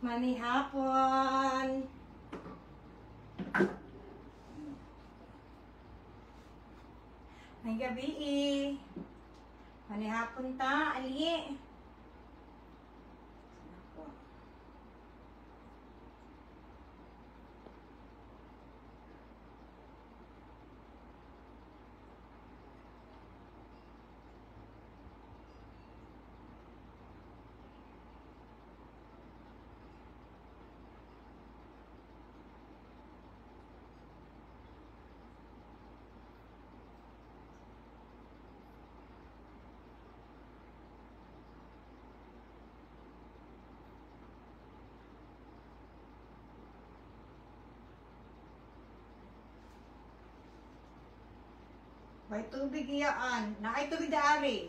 Manihapon. May gabi eh. Manihapon ta, ali. May tubig iyaan. Nakay tubig daari.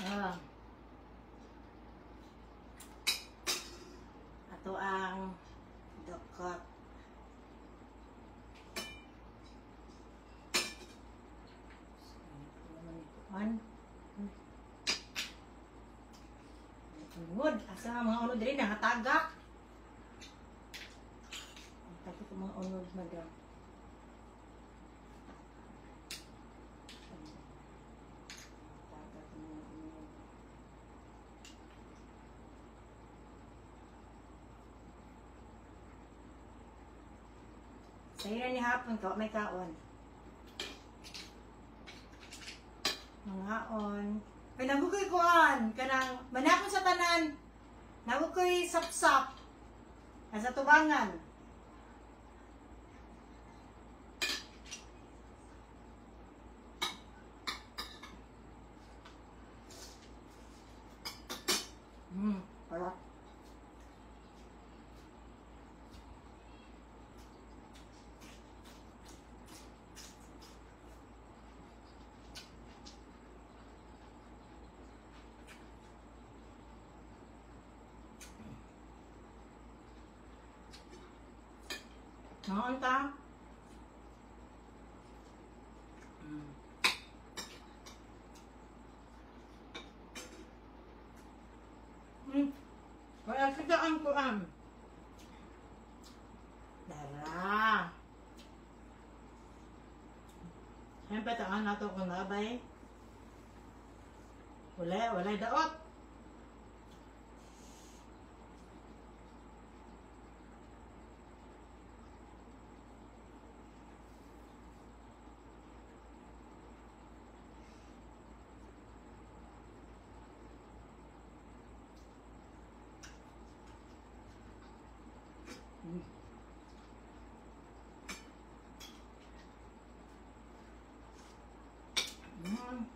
Ah. Ato ang dokot. Tungod, asa mga unod rin, nakatagak. Tapos ko mga unod, madam. Sa'yo na ni hapon ko, may kaon. Mga on. Ay, nabukoy kuan. Kanang, manakon sa tanan. Nabukoy sap-sap. Nasa tubangan. Wala. Noon ta? Wala sigaan ko Dara. Siyempre taan nato kung nabay. Wala daot.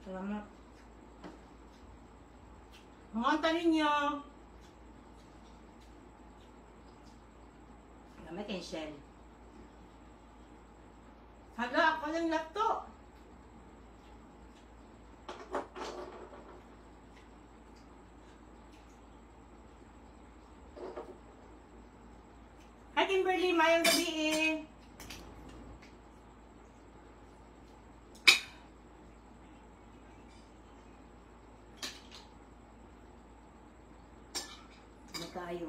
Salamat. Mga tanin nyo. Gamit yung shell. Hala, ako yung lato. Hi Kimberly, mayong gabi eh. Tayo.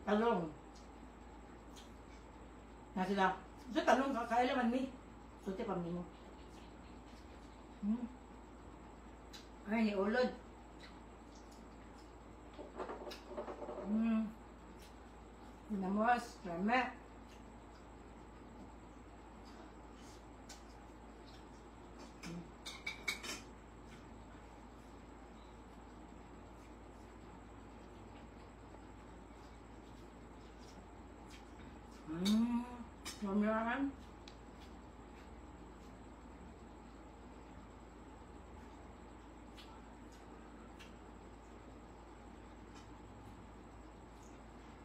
Talong. Na sila. Sa talong kakailaman mi. Suti pa mi mo. Ay, ni ulod. Pinamos, rame. Mamilahan.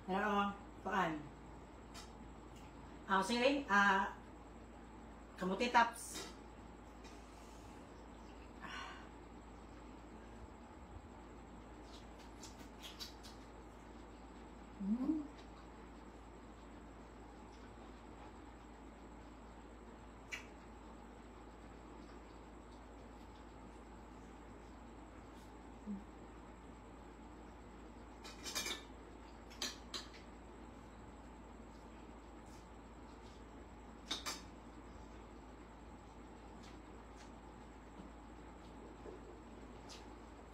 Pero, paan? Sige, Kamuti taps. Mm.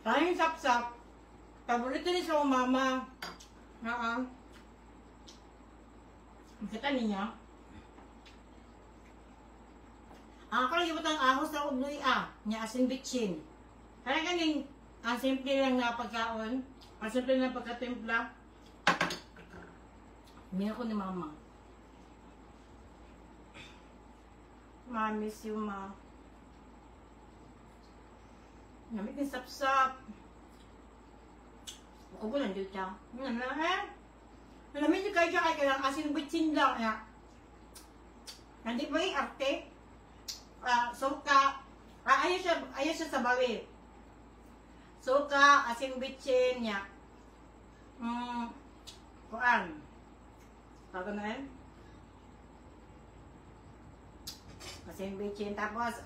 Kain sap-sap. Paborito ni sa mama. Kita niya. Ang kalimutan ang ahos sa ubloy niya asin bitchin. Kaya ganing ang simple lang na pagkaon. Ang simple na pagkatimpla. Hindi ako ni mama. Miss you, ma. Namit ni sap-sap. Ako ba lang dito siya? Namit ni kayo siya kaya lang asin bitchin lang. Hindi ba yung arte? Suka. Ayaw siya sa bawi. Suka, asin bitchin niya. Kuan. Tago na yun? Asin bitchin. Tapos,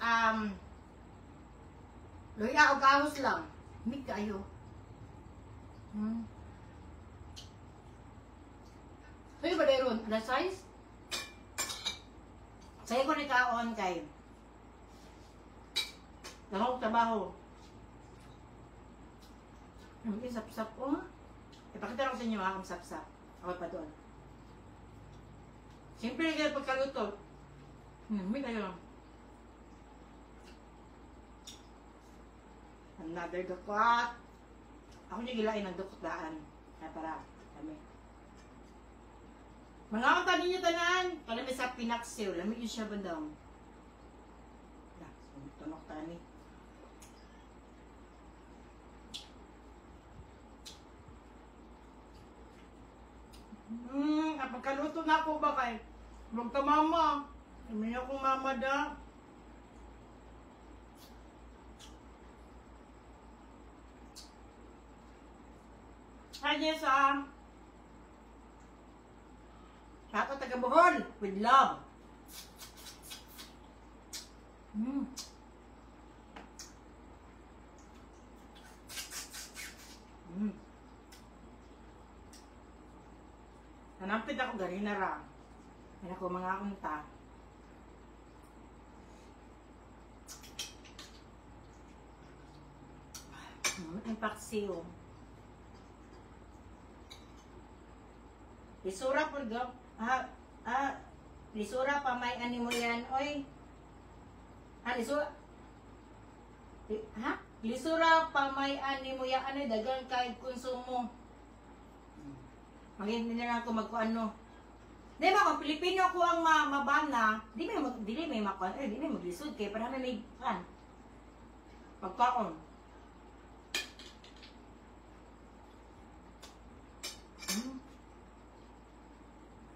luya o kahos lang. Hindi kayo. Pwede ba dahil the size? Sa'yo ko nikaon kay Langok trabaho. Sap-sap ko. Ipakita ko sa inyo ang sap-sap. Ako pa doon. Siyempre kayo pagkaluto. May kayo lang. Another dukot. Ako niya gilain ng dukot-daan. Kaya para kami. Mga kata ninyo tanan. Kala may sa pinaksiw. Lamig yun siya bandang. Tunok tani. Pagkaluto na ako ba kay? Huwag ka mama. Sabi niya akong mama da. Hi, Jessa. Tato taga Bohol. With love. Nanampid ako gari na ra. Yan ako mga unta. Ang paksiw. Lisura po go. Lisura pa may animo yan. Oy. Lisura. Lisura pa may animo yan. Ano dagang kay konsumo. Maging na lang ako magkuano. Di ba kung Pilipino ko ang mabana, di may maglisod kay para may pagkaon.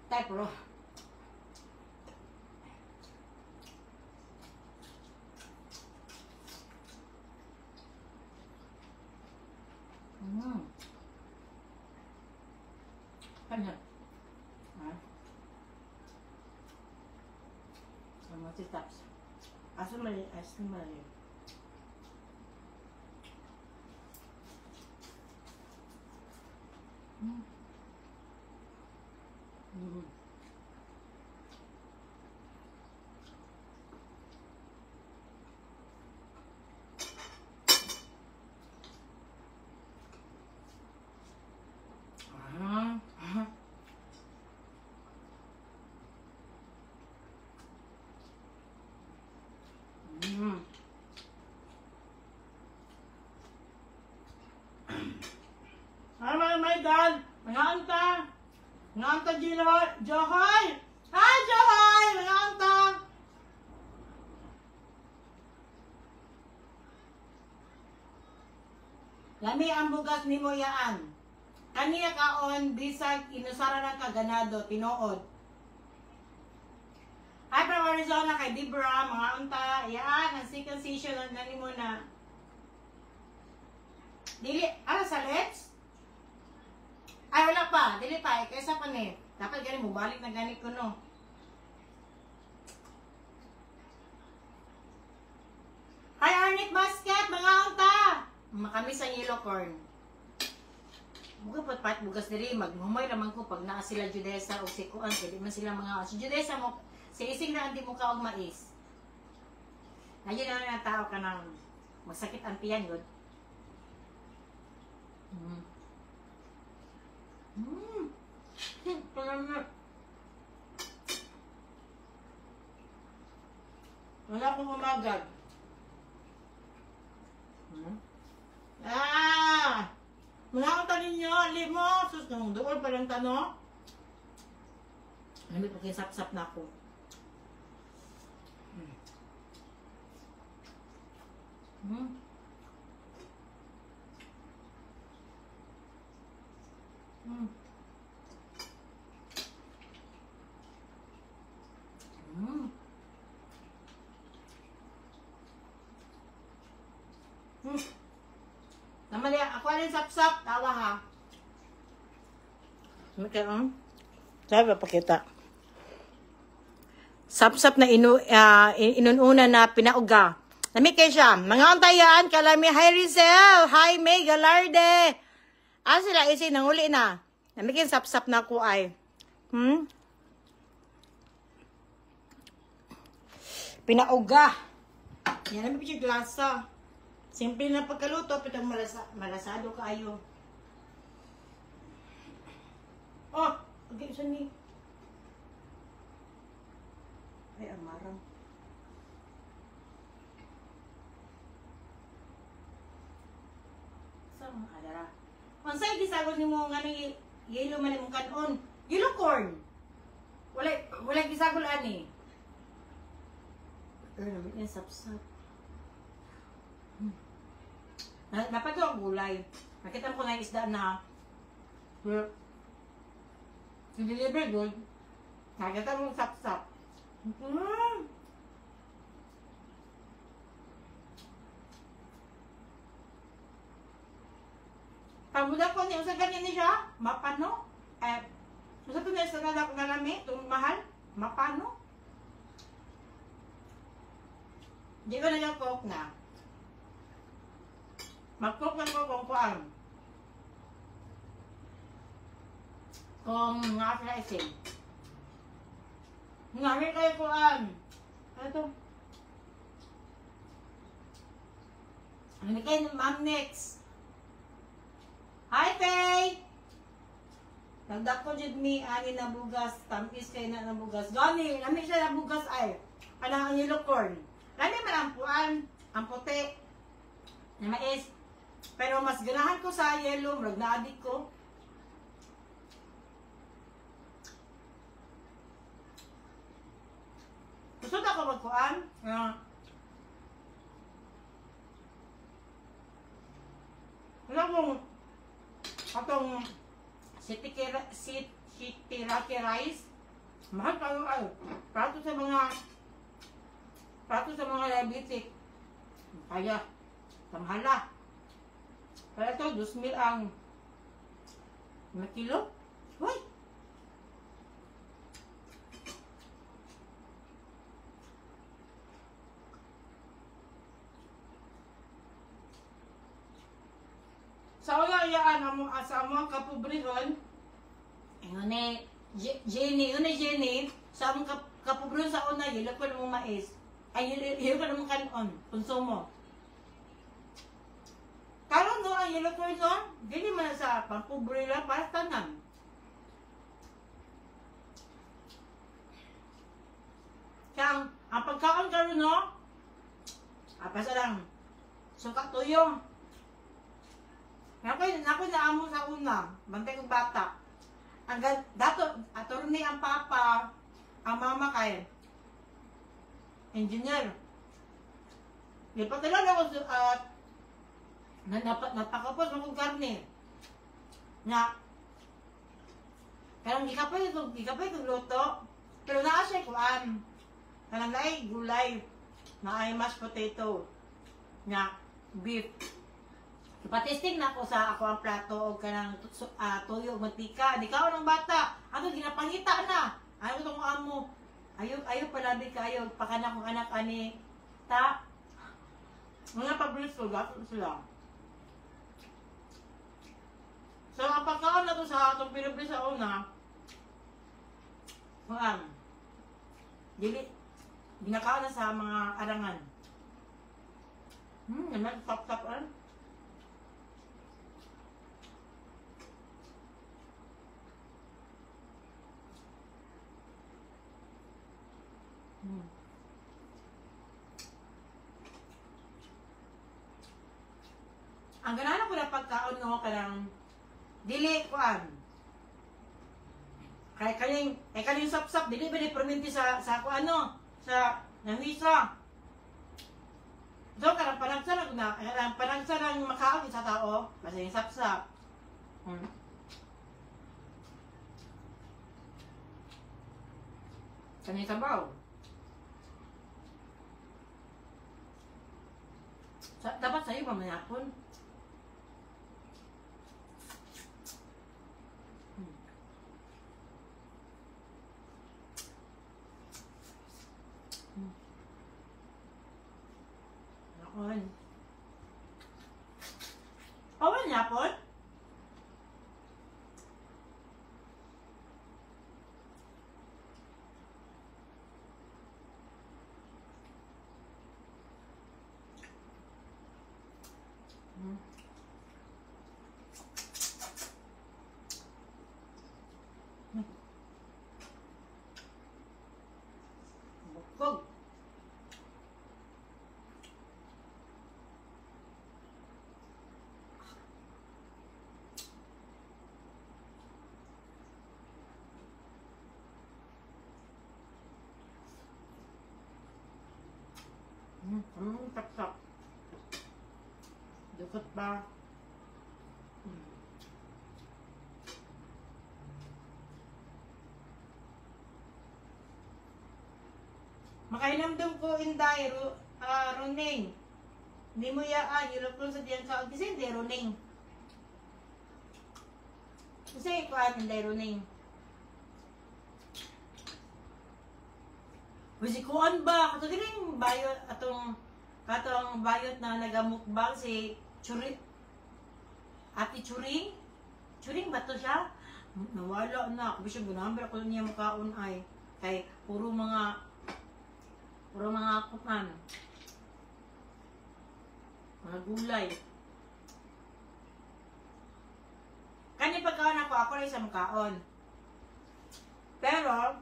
Type ro. Kanya. Sama si taps. Asal mali. My God! Mga anta Johoy! Hi, Johoy! Mga anta! Lami ang bugas ni mo yaan. Kaniya kaon, bisag, inusara ng kaganado, tinood. Ay, pero Arizona, kay Debra, mga unta, yan, ang second season ng nani mo na. Dili, sa Let's? Ay, wala pa, dili pa, kaysa pa ni. Dapat gani mo, balik na gani ko, no. Hi, Arnett Basket, mga unta! Makami sa yellow corn. Buga pat bugas diri maghumoy naman ko pag naa sila Judesa o si Kuan, di man sila mga si Judesa mo si ising na hindi mo ka og mais. Ayun na nga tao ka nang masakit ang tiyan yun. Wala akong umagad. Mga unta ninyo, limo, sus nung doon pa lang tano. Ano may sap-sap na ako. Namali, ako alin sap-sap, tawa ha. Magkaroon? Sabi ba pakita? Sap-sap na inununa na pinauga. Nami kayo siya. Mga untayan, kalami, hi Rizel, hi May Galarde. Sila isi, nanguli na. Nami kayo sap-sap na ko ay. Pinauga. Yan, nami kayo glasa. Simple na pagkaluto, pitang malasado kaayo. Oh, okay, saan ni? Ay, amarang. Saan mga adara? Mansay, gisagol ni mo nga ni yellow man mong kanon. Yellow corn. Wala gisagol ani. Namin yung sap-sap. Dapat ko ang gulay. Nakita ko na yung isda na deliver doon. Nakita mo sap-sap. Pamuda ko niya, usa ganyan niya, mapano? Usa ko niya sa nalak na lami, itong mahal, mapano? Hindi ko na cook na. Mag-cook na ko kung kuan. Kung nga sila isin. Nga rin kayo kuan. Ano to? Ano kayo ng Ma'am Next? Hi, Faye! Nagdak ko dyan mi, ani na bugas. Tampis kayo na bugas. Gani, namin siya na bugas ay. Anang ang yellow corn. Lami man ang puan, ang puti. Na mais. Pero mas ganahan ko sa yellow, marag na-addict ko. Gusto na ako magkuan. Wala mong atong sitiraki rice. Mahal kayo ay. Prato sa mga diabetic. Kaya, tamhala. Kaya ito, 2,000 ang kilo. Uy! Sa una yaan, sa among kapobrehon, Jenny, sa among kapobrehon sa una, yelo ko namang mais. Ay, yelo ko namang kanon, konsumo. Karon no, ang yellow corn no, dili man sa pampobre lang, para tanan. Kaya ang pagkaon karon no, apasa lang, suka tuyo. Ako na amo sa una, bantay kong bata. Dato, attorney ang papa, ang mama kay engineer. Ipadala na ako napakapos akong karne. Na, karang gikapay itong luto, pero naa siya kuan. kanang laay gulay na ay mashed potato nga beef. Ipatesting na ko sa ako ang plato o kanang tuyo o mantika. Di ka ng bata. Ako ginapangita na. Ayaw itong amo. Ayaw palabi ka. Ayaw pakana kong anak ani. Ta. Mga pabilis ko. Gato sila. So, ang pagkaon na to sa itong pinabili sa una. Dili. Ginakaon na sa mga arangan. Naman. Tap-tap. Ang ganahan ko na pagkaon no kanang dili kuan. Kaning sap-sap dili ba ni perminti sa kuan no sa nangisa. So karang panagsa na karang panagsa nang makaon sa tao basta yung sap-sap. Kaning sabaw. Dapat sa'yo mamayapon. Nakon. Pawan niya po? Bukog. Tap-tap. Dukot ba? Makainamdam ko inday, Roning. Hindi mo yaan, yulapon sa diyan ka. Kasi hindi, Roning. Kasi kuhaan, inday, Roning. Kasi kuhaan ba? Kato din yung bayot, katong bayot na nagamukbang si Ate Churing. Churing ba to siya? Nawala na. Kung siya gunamber ako niya makaon ay. Kay puro mga kupan. Mga gulay. Kani pagkaon ako rin sa makaon. Pero,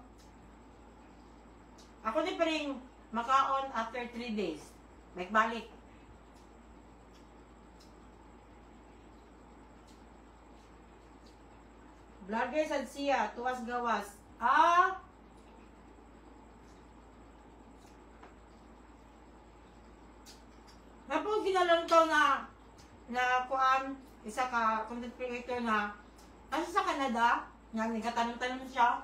ako din pa rin makaon after 3 days. Balik. Vlogger sad siya, tuwas gawas. Napong ginalantaw na kuan, isa ka content creator na sa Canada, nga nagkatanong-tanong siya.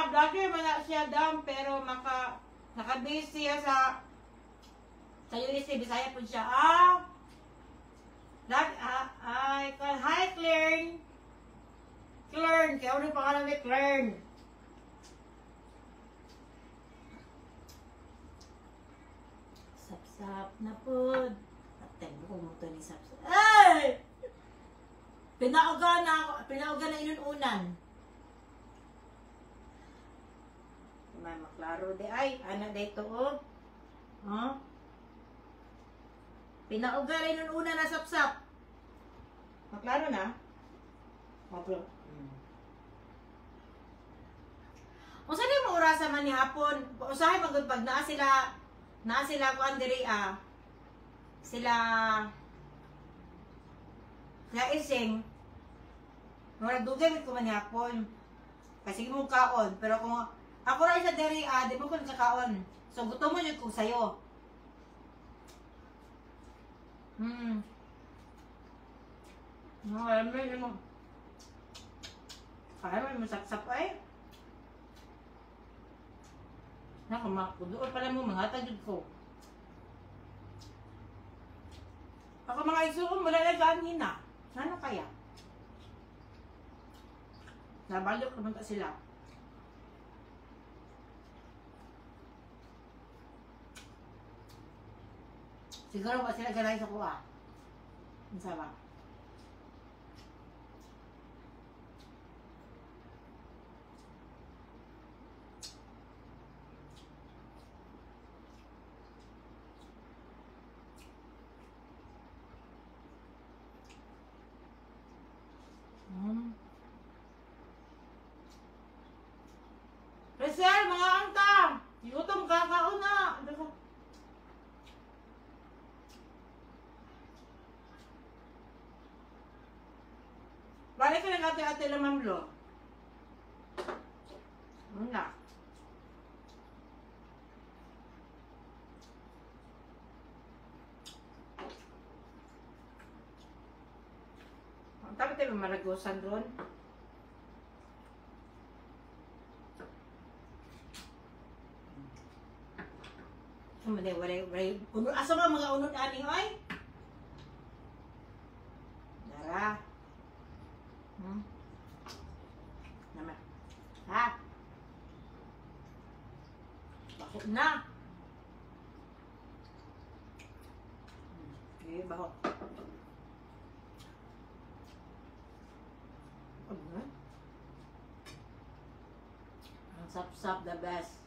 Vlogger man na siya dam, pero naka-base siya sa USA, Bisaya po siya. Hi Claire! Claire, kaya ano yung pangalan ni Claire? Sap-sap na po. Atay mo kung muto ni sap-sap. Ay! Pinauga na inununan. May maklaro di ay, ana dito oh. Pinauga rin nung una na sap-sap. Maklaro na? Maklaro. Usahay mo orasa man ni hapon. Usahay magod pag naa sila kuan diri sila ising. Mura dugay ko man ni hapon. Kasi mo kaon, pero kung ako rin sa diri, di mo ko nagkakaon. So, gusto mo yun kung sa'yo. Marami mo. Kaya mo masaksap ay. Doon pala mo mga tagod ko. Ako mga isuon, malalagaan nina. Ano kaya? Nabalok naman ka sila. Siguro ba sila ganay sa kuha? Ang sarap. Rizal, mga angkang! Gutom ka, kauna! Balik ka ng ate-ate ng mamlo. Wala. Ang tabi tayo maragosan doon. Asa ba mga unod aning oy? Dara. Nama. Ha? Bako na. Okay, bako. Ano? Ang sap-sap the best.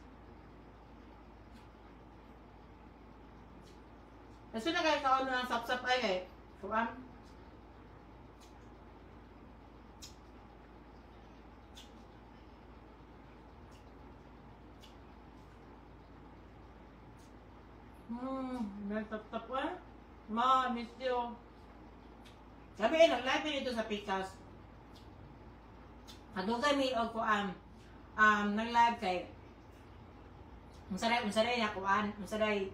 Kasi na kayo kaon ng sap-sap ay eh. Kuan. May tap-tap eh. Ma, miss you. Sabi eh, nag-live dito sa Pikas. At doon kami o kuan. Nag-live kay. Masaray na kuan. Masaray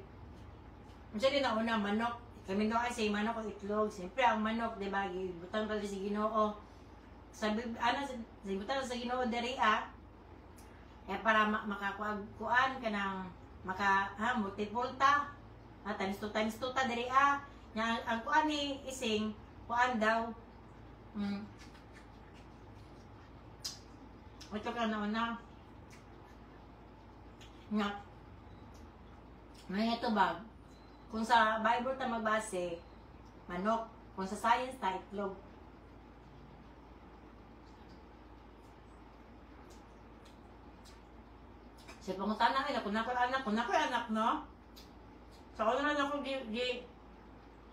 na una, manok. Kami doon ay say manok o itlog. Siyempre ang manok, di ba? Butang pa si Ginoo. Sabi, butan sa Ginoo diri para makakuan ka ng multipulta. Times 2 ta diri ang kuan ni ising, kuan daw. Ito ka na una. Nga. May ito ba? Kung sa Bible ta magbase, manok. Kung sa science ta, itlog. Siya pangutanan nila, kung ako anak, no? Sa so, na ako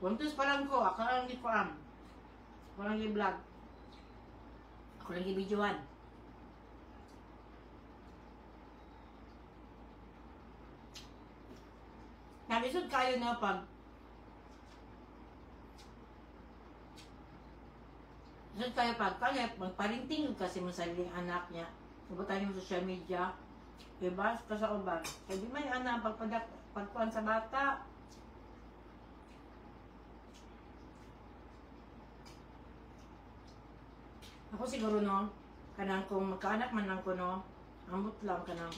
kuntos pa lang ko, ako lang di ko Ako lang di vlog. Ako lang di videoan. Nabisod kayo na pag magparinting kasi mo sa anak niya. Nabutan yung social media. Diba? Sa uban. Kaya di may anak pagkuhan sa bata. Ako siguro no, kanang kung magkaanak man lang ko no, ambot lang kanang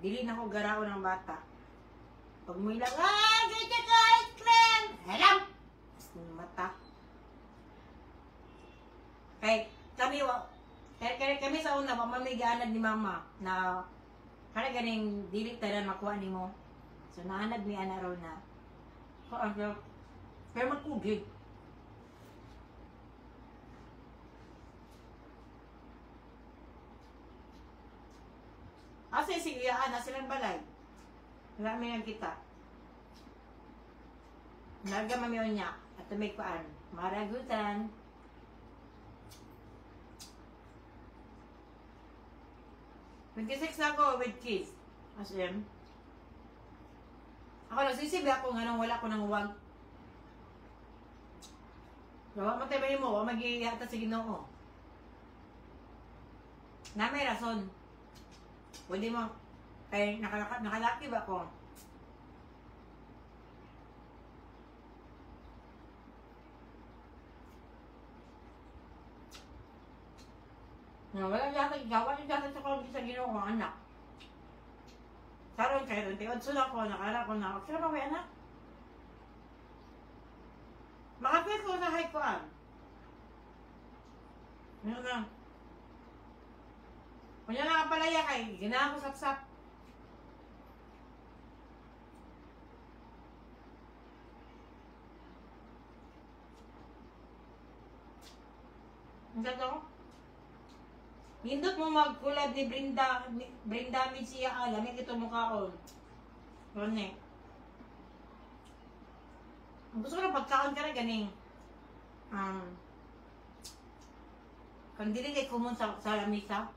dili na ko garao ng bata. Pag mo ilang, ganyan ka ice cream! Helam! Mata. Kami sa una, mamamiganad ni mama na kaya ganing dili tayo makuha ni mo. So, naanad ni Ana raw na. Pero magkugig. Kasi sige, Ana, silang balay. Marami lang kita. Narga mamiyon niya. At may kuan. Maragutan. Mag-26 na ako with kids. As in. Ako nagsisibi ako nga nang wala ko nang huwag. Gawa matibay mo. Mag-iiyata sa Ginoo. Na may rason. Pwede mo. Kaya nakalaki ba ko? Wala yata sa kong sa ginoo kong anak. Karon kayo, tiod sila ko, nakala ko na, pero may anak. Makapit ko sa high koan. Ano na? Kanya na kapalaya kay, ginawa ko sapsap. Ang ganda ko? Hindot mo magkulad ni Brenda siya alam, ito mukhaon. Rone. Gusto ko na pagkaon ka na ganing. Kung dili kay kumon sa lamisa.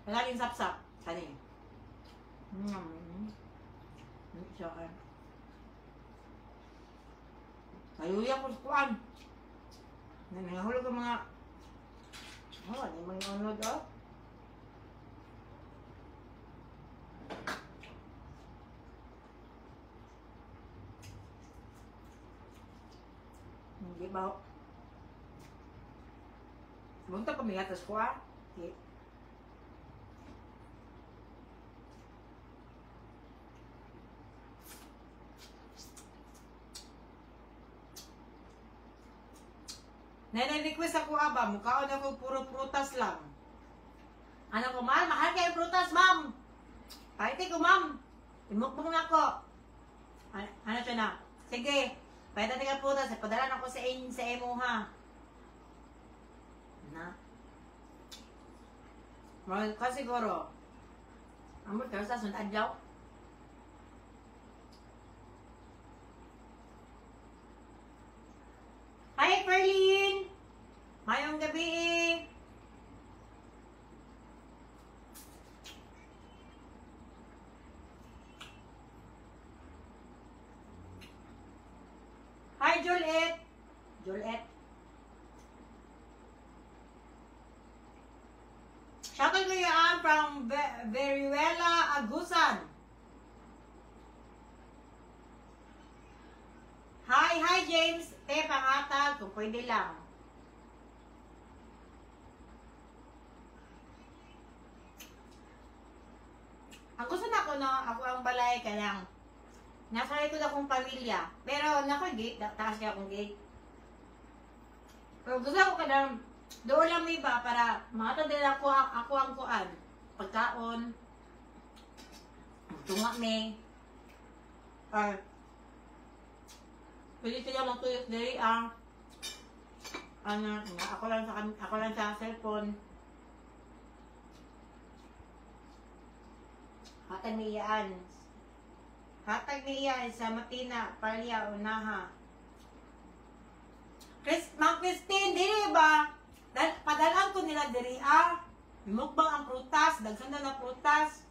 Wala rin sapsap. Kani. Siya ka. Ayuya ko sa kuan. Nanahulog ang mga... ano yung mga unod, oh. Hindi ba? Bunta pa may atas ko, ah. Okay. Nene-request ako, aba. Mukhaon ako puro prutas lang. Ano ko, mahal? Mahal kayo prutas, ma'am. Paiti ko, ma'am. Imukbong na ako. Ano siya na? Sige. Pwede ka prutas. Padala na ako sa emo, ha? Na? Mahal ka siguro. Amor ka sa sunadyaw? Hi, Perlin! Mayong gabi eh! Hi, Juliet! Juliet! Shoutout ko yan from Veruela, Agusan. Hi, James! Te, pangatag, kung pwede lang. Ang gusto na ko, no, ako ang balay ka lang. Nasa likod akong pamilya. Pero, nako, gate, taas niya akong gate. Pero gusto ko ka lang, doon lang may iba para makatadil ako ang kuan. Pagkaon, tunga may, pwede sila magtuyot diri ako lang sa cellphone. Hatag niyan sa Matina, Palya, Unaha. Ma'am Christine, diri ba? Padalaan ko nila diri mukbang ang prutas, dagsan na prutas.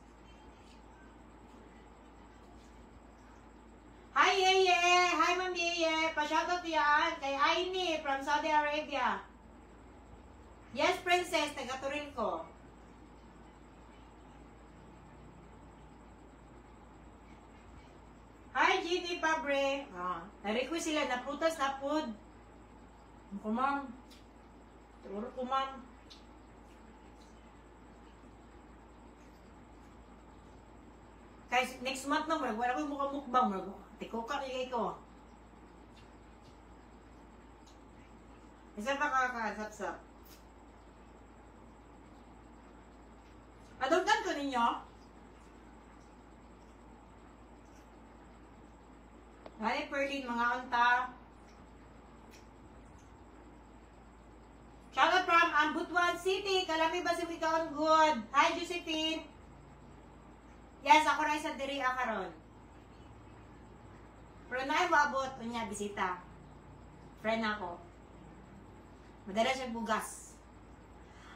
Hi, Yeye! Hi, Ma'am Yeye! Pa-shoutout yan kay Aini from Saudi Arabia. Yes, Princess. Taga-Turin ko. Hi, GT Pabre. Na-request sila na prutas na food. Ako, ma'am. Turo ko, ma'am. Kaya next month na, wala ko yung mukhang mukbang. Tiko ka kay ko. Isa pa kakasap-sap. Adultan ko ninyo. Hi, Perlin, mga kanta. Shoutout from Butuan City. Kalami ba si Wikaon Good? Hi, Josephine. Yes, ako rin sa diri karon. Pero na maabot niya bisita. Friend ako. Madala siya bugas.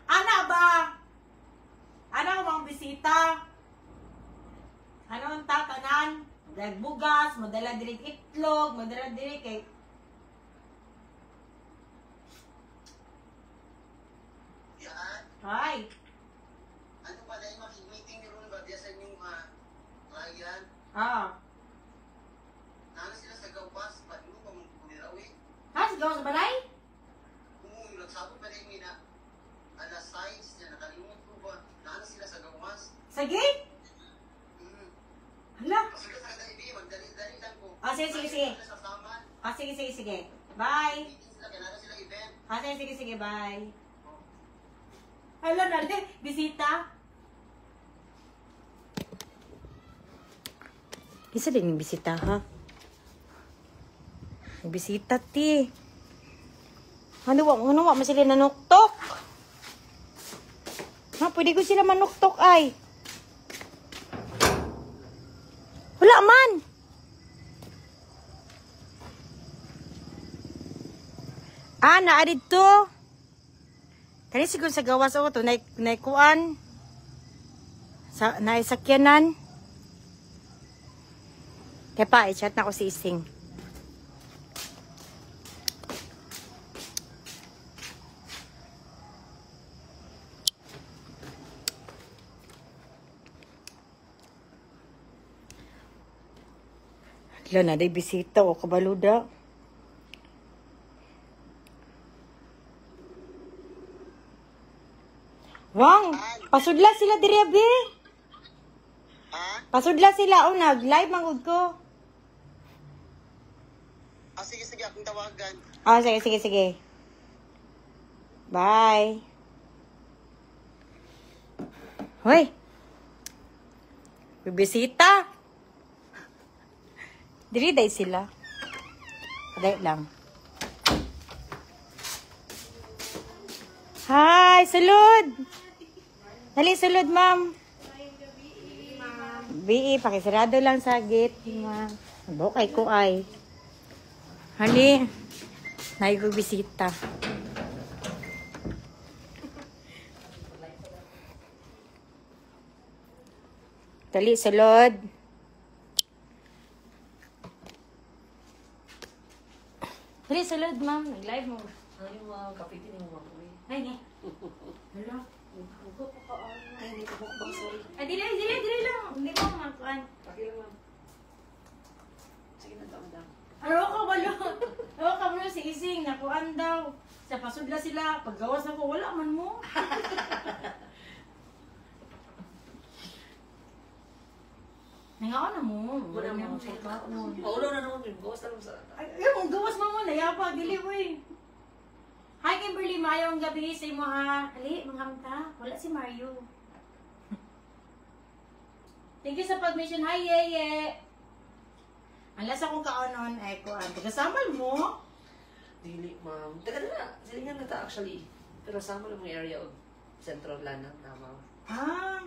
Ana ba? Ano bang bisita? Ano ang tatanan? Madala bugas, madala diri itlog, madala diri kay Yan. Hi. Ano pala yung meeting ni Ron ba? Biyasan yung client. Ah. Nana sila sa gawas. Ba't mo pa mong kunirawi? sige. Sa saman. Sige. Bye. Meeting sila, kailangan sila event. Sige, bye. Hala, nali, bisita. Isa din yung bisita, ha? Yung bisita, ti. Ano wa masila nanuktok? Ha, pwede ko sila manuktok, ay. Wala man. Naa dito. Kani siguro sa gawas ako to, naikuan. Naisakyanan. Kaya pa, i-chat na ko si Ising. Hala na, day bisita o kabaluda. Wang, pasudla sila diri abi. Ha? Pasudla sila o nag-live mangud ko. Sige, akong tawagan. Sige. Bye. Hoy. Bibisita. Diri day sila. Paday lang. Hi, sulod. Dali, sulod, ma'am. BE, pakisarado lang sa gate, ma'am. Bukay ko ay. Hali. Naigubisita. Dali, sulod. Dali, sulod, ma'am. Nag-live mo. Ano yung mga kapitin yung mga kuwi? Ay, nga. Hala. Hugo pa ka. Ay, hindi ko mukbang, sorry. Ay, dili lang. Hindi mo makuan. Pakila ma'am. Sige na, dam. Ano ka balo si Ising, nakuan daw. Sa pasudla sila, paggawas ako, wala man mo. Nangaon na mo. Wala mo sa sa baon. Paulo na naman yun. Gawas na lang sa ata. Ay, yung gawas mo mo, nayapa, dili ko eh. Hi Kimberly, mayong gabi sa imo ha. Ali, mga amta. Wala si Mario. Thank you sa pag-mission. Hi, Yeye. Ang lasa kong kaonon ay kuan. Tagasambal mo? Dili, ma'am. Teka na. Silingan na ta actually. Pero sama lang mga area of Central Lanang na, ma'am. Ah.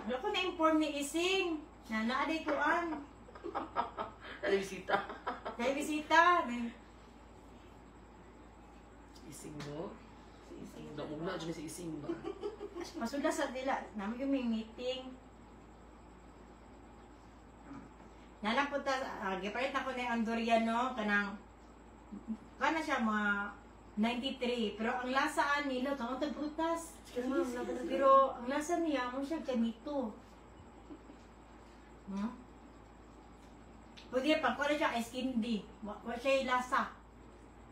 Wala ko na-inform ni Ising. Na naaday kuan. Nalibisita. Dahil bisita. Ising mo? Si Ising. Muna dyan si Ising ba? Masula sa dila. Namin yung may meeting. Nalang po ta, gipalit ako na yung Andoriano, kana siya mga 93. Pero ang lasaan nila, kamang prutas. Sige ma'am, laban na. Pero ang lasa niya, mo siya kamito. Pwede pa, kung siya ice candy. Wala siya yung lasa.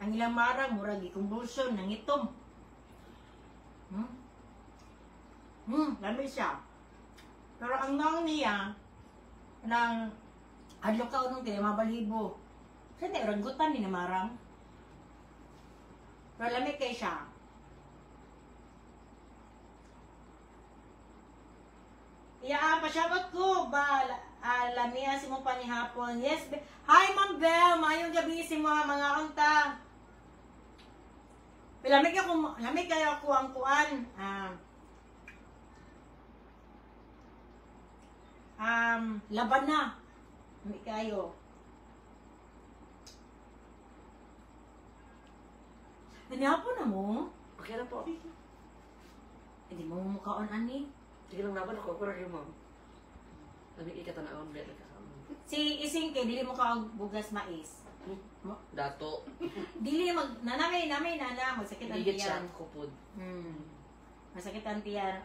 Ang ilang marang, murag i-convulsion, nangitom. Lamig siya. Pero ang naong niya, ng adlo ka nung tinamabalibo. Kasi na ranggutan ni namarang. Pero lamig kay siya. Pasyabot ko ba lamia si mo pa ni hapon. Yes. Hi Ma'am Belle, mayong gabi si mga unta. Lamig kayo ako ang kuan. Laban na. Lamig kayo. Nanihapon na mo? Okay lang po. Hindi mo mukhaon ani. Sige lang laban ako. Pero kayo, ma'am. Lamig ikatanawang bela ka. Si Ising kay dili mo ka bugas mais. Dato. Dili nanamay nana magsakit ang Higit siya tiyan. ang kupod. Masakit ang tiyan.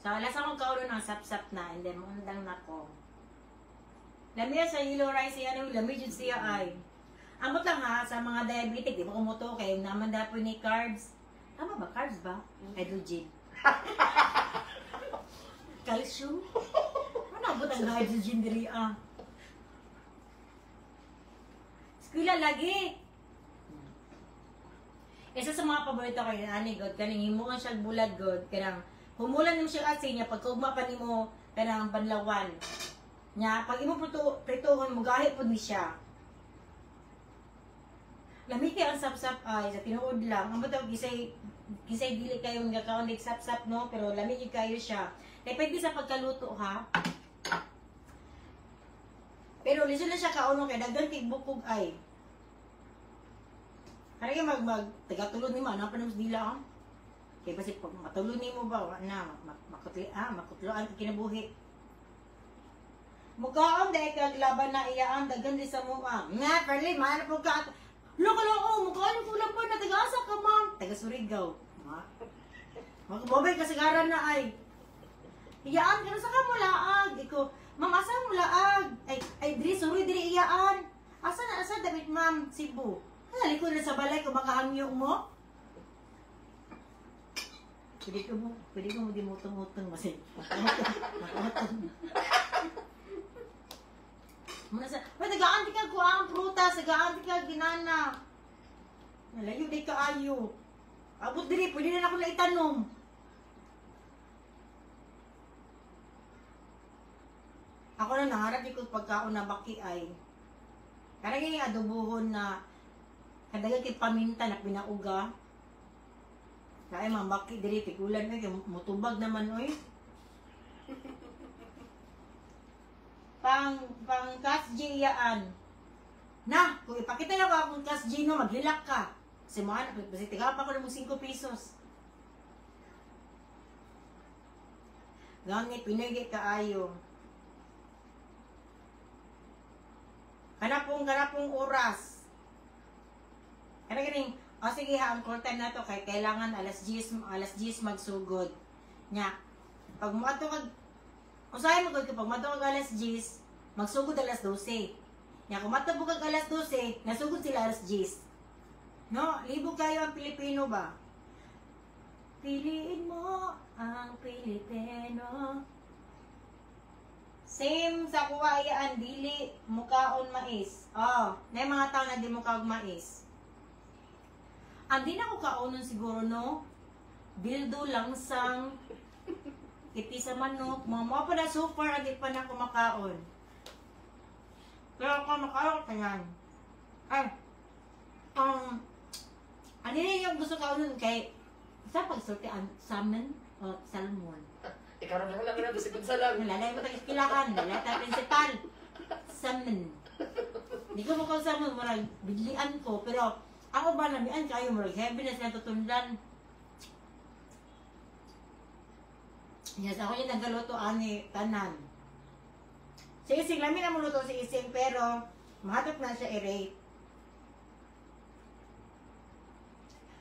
So, alas akong kaulo ng sap-sap na, and then mundang nako. Lamia sa yellow rice, lamia dyan siya ay. Amot lang ha, sa mga diabetic, di ba kumuto kayo naman dapo ni carbs. Tama ba? Carbs ba? Hydrogen. Calcium? Ano abot ang hydrogen diri ah? Eskwela lagi. Isa sa mga paborito ko yun, ani god, kaning himuon siya bulad god, kanang humulan nimo siya asin niya, pagkaugma pa nimo kanang banlawan. Nya, pag imo prituhon mo, gahi po ni siya. Lami kay ang sapsap ay, sa tinuod lang. Ang matawag, kisay dili kayo nga kaon dik sapsap no, pero lami yung kayo siya. Kaya pwede sa pagkaluto ha. Pero liso na siya kauno kay dagdag kay bukog ay. Kaya tagatulod ni mo, ano pa naman dila ah? Kaya kasi pag matulod ni mo ba, makutloan ka kinabuhi. Mukaon dahil kag laban na iyaan, dagan di sa mua. Nga, Perli, maano po ka. Loko, mukaon yung kulang pa na taga-asa ka, ma'am. Taga-Surigao. Magbobay kasagaran na ay. Iyaan, kano sa ka mo laag? Iko, ma'am, asa mo laag? Ay, diri iyaan. Asa, David, ma'am, Cebu. Likod na sa balay kung makahangyo mo. Pwede ko mo di mutong-mutong masig. Mutong. Muna sa, nag-aanti ka ko ang prutas, nag-aanti ka ginana. Nalayo di ka ayo. Abot diri, pwede na ako na itanom. Ako na nangarap ko pagkaon na baki ay. Kaya yung adobohon na kadagal kay paminta na pinauga. Kaya mambaki diri tigulan kay mutubag naman oy. Pang kasji yaan. Na, kung ipakita na ko akong kasji no, maghilak ka. Kasi mga kasi tiga pa ko ng 5 pesos. Gani pinagi kaayo. Kanapong oras. Kaya ganing, sige ha, ang call time na to, kaya kailangan alas 10 magsugod. Nya, pag mato kag, usahay mo kag, pag mato kag alas 10, magsugod alas 12. Nya, kung mato kag alas 12, nasugod sila alas 10. No, libo kayo ang Pilipino ba? Piliin mo ang Pilipino. Same sa kuwayaan, dili mukaon mais. Oh, na mga tao na di mukaon mais. Andi na ko kaunon siguro no. Bildo langsang iti sa manok. Mga pa na super andi pa na kumakaon. Pero ako makaon kanyan. Ay. Andi na yung gusto kaunon kay sa pagsulti ang salmon o salmon. Ikaw na lang na gusto sa lang. Lalay mo tayo iskilakan. Lalay tayo principal. Salmon. Di ko mo salmon. Marang bidlian ko. Pero ako ba namian kayo mo heavy na sila tutundan. Yes, ako yung nagaluto ani tanan. Si Ising, lamin na mo luto si Ising pero mahatap na siya i-rate.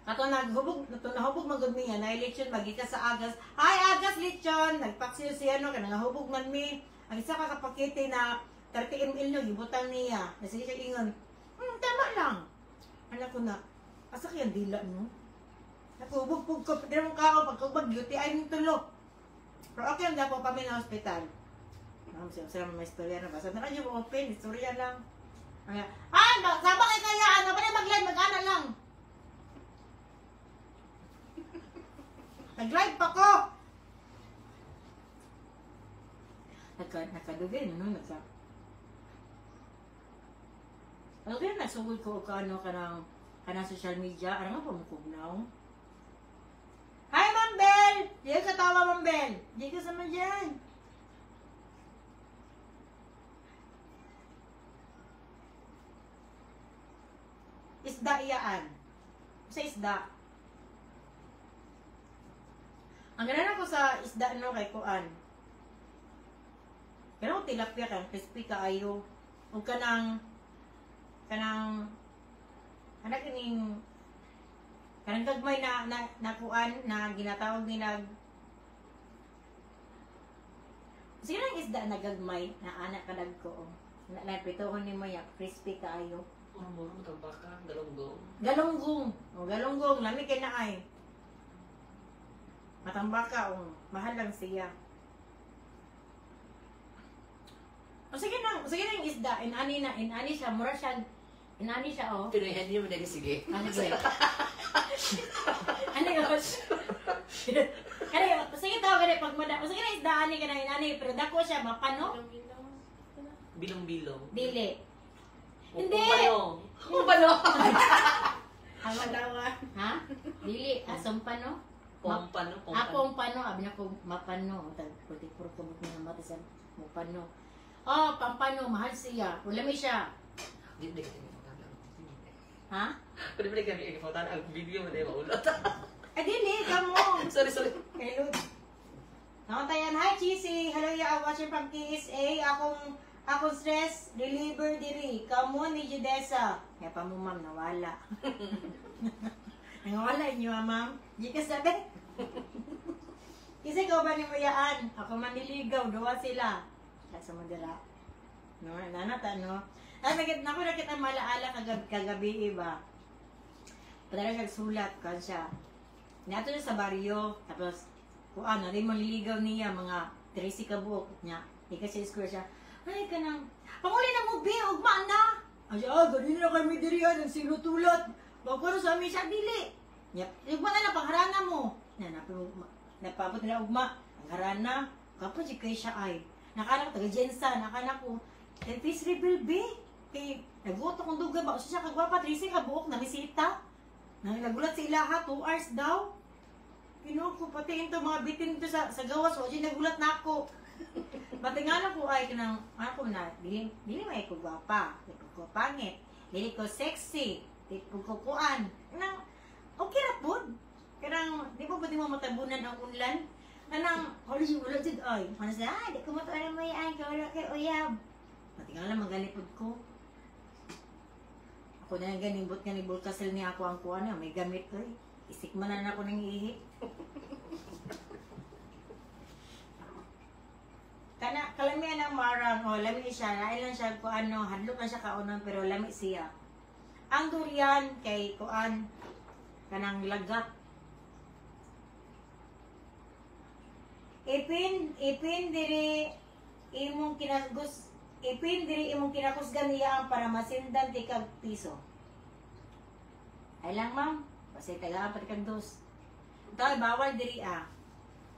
Kato nahubog magod mi na lechon magika sa Agas. Hi Agas lechon, nagpaksiyo siya no kanang nahubog man mi. Ang isa ka kapakete na 30 ml no gibutang niya. Sige siya ingon. Tama lang. Anak ko na, asa kaya dila no? Napubog-pug ko, pwede mong kao, pagkubag, beauty ay yung tulo. Pero okay lang dapat kami na hospital. Sila may istorya na ba? Sabi na kayo open, istorya lang. Sama kayo kaya, ano ba na mag-live, mag-ana lang. Nag-live pa ko! Nakadugay, no? Okay, nasugod ko ano kanang social media. Ano nga pamukugnaw? Hi, Ma'am Bell! Di ka tawa, Ma'am Bell. Di ka sama dyan. Isda iyaan. Sa isda. Ang ganda ko sa isda no kay Kuan. Kaya ko tilapia kang crispy kaayo. Huwag ka kanang kining kanang gagmay na kuan na ginatawag nila sige lang isda na gagmay na anak kadag ko na pritohon ni mo ya crispy kaayo Ano mo tabaka galunggong galunggong lami kay na ay Matang baka, mahal lang siya. O sige na yung isda, inani siya, mura siya, inani siya, oh. Pinoyhan niyo mo na sige. Ano ba? Ano yun? Kaya, sige tao ka pag sige na isda, ani ka na inani, pero dako siya, mapano? Bilong-bilong. Dili. Hindi! Kumpano. Ang ha? Dili, asong pano? Kumpano. Akong pano, abi na ko mapano. Puti-puro kabot na mati sa mapano. Oh, pampano, mahal siya. Ulami siya. Hindi. Ha? Kung di kami ikipotan, ang video mo na yung maulot. Dili, kamo. Sorry. Hello. Nakantayan, hi Cheesy. Hello, ya, watching from TSA. Akong stress, deliver diri. Kamu ni Judesa. Kaya pa mo, ma'am, nawala. Nawala inyo, ma'am. Di ka sabi. Kasi ikaw ba ni Muyaan? Ako maniligaw, doon sila. Sa madala. No, nanata, no? Nakita malaala kagabi, iba. Padala siya sulat, kan siya. Niyato niya sa baryo, tapos, kung ano, rin manliligaw niya, mga 30 kabuok niya. Ika siya square siya. Ay, ka nang, panguli na mo, be, ugma na! Ay, ganun na kami diriyan, nagsinutulot. Bagparo sa amin siya, dili. Ugma na, pangharana mo. Napabot nila ugma. Ang harana, kapag si kay siya ay. Nakanak, taga-Jensa, nakanak ko. Face reveal, be. Kay, nag-voto kong duga ba? Siya kagwapa, 30 kabuok, namisita. Nagulat sa ilaha, 2 hours daw. Pinuha ko, pati ito, mga bitin ito sa gawas. O, nagulat na ako. Pati nga na ko ay, kanang, ako na, dili may ko gwapa. Dili ko pangit. Dili ko sexy. Dili ko kukuan. Kanang, okay na po. Kanang, di ba pwede mo matabunan ang unlan? Kanang, holy wala dyan, ay. Ano siya, di ko matuwa mo yan, kawala kay uyab. Pati nga lang, magalipod ko. Ako na yung ganibot nga ni Bulkasel niya ako ang kuha niya. May gamit ko eh. Isikmanan ako ng ihi. Kalamihan ng marang, lami siya. Nailan siya kung ano, hadlok na siya kaunon, pero lami siya. Ang durian kay kuan, kanang lagat. Ipin diri imong kinakusgan niya para masindan ti kag piso. Ay lang, ma'am. Kasi tagaan pati kag dos. Ito, bawal diri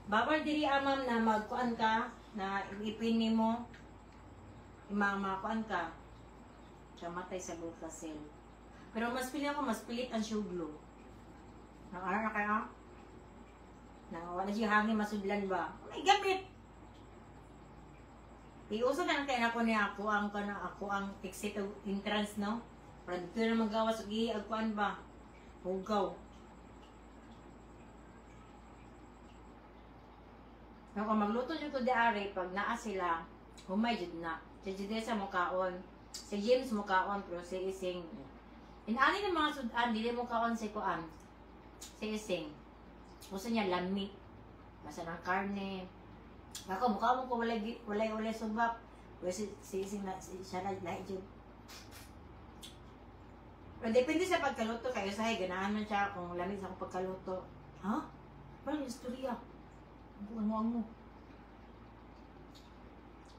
Bawal diri ma'am, na magkuan ka, na ipin nimo, imamakuan ka. Siya matay sa Bulkasel. Pero mas pilit ang suglo. Nang-ara na kaya? Wala siya hangin masudlan ba? May gamit! Iuso na kaya ako niya ako ang exit entrance, no? Para dito na magawas, agkuan ba? Hugaw. Kung magluto dito di ari, pag naa sila, humay jud na. Si Judesa mukaon. Si James mukaon, pero si Ising. Inani ng mga sudan, dili mukaon si Kuan. Si Ising. Gusto niya lami. Basta ng karne. Ako, mukha mo ko walay subak. Pero si Ising na, siya na jud. Pero depende sa pagkaluto kayo sahay, ganahan man siya kung lamig sa akong pagkaluto. Ha? Walang istorya. Buwan mo.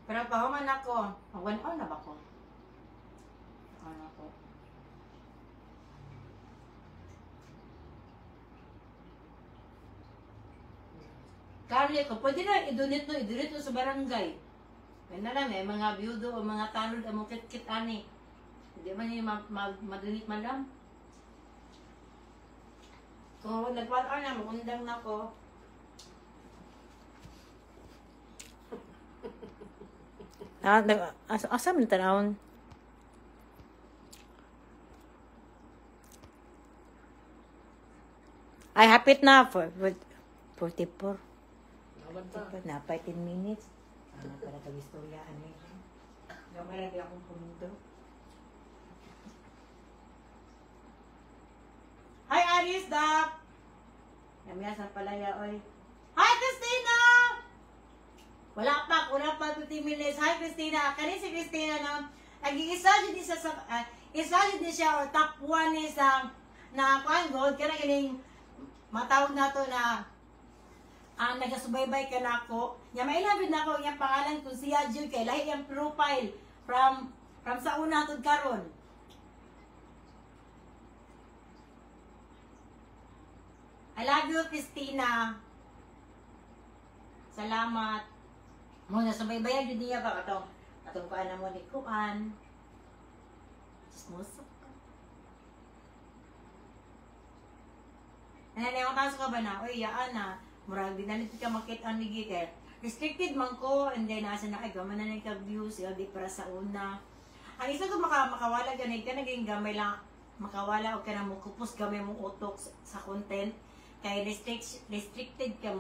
Pero pahuman ako, mag-1 hour na ba ko? Ano ako? Kali ko, pwede na i-donate mo sa barangay. Kaya na lang, may mga biyudo o mga tanod ang mga kit-kit ani. Hindi man yung mag-donate man lang. Kung nag-1 hour na, mag-undang na ko. Asa man tanawon? Ay, hapit na for 44. Na 15 minutes. Para kag-istorya, ano yun. Yung marami akong pumunto. Hi, Aris, Dap! Namaya sa palaya, oy. Hi, Christina! Wala pa 50 minutes. Hi, Christina. Kani si Christina, no? Nag-iisa dyan isa sa, isa dyan siya, or top 1 is, na kuan gold, kaya galing, matawag na to na, nagasubaybay ka na ako. Nya mailabid na ako yung pangalan kung siya Jill kay lahi yung profile from sa una tud karon. I love you, Christina. Salamat. Mo na subaybayan jud niya ba atong kuan mo ni kuan. Chismoso. Yung kaso ka ba na, oy, yaan na, murag dinalit ka makit-an ni Giker. Restricted man ko, and then asa na kay gaman na nagka-views, di para sa una. Ang isa ko makawala ganit ka, naging gamay lang, makawala o ka na mo kupos gamay mong utok sa content. Kaya restricted ka,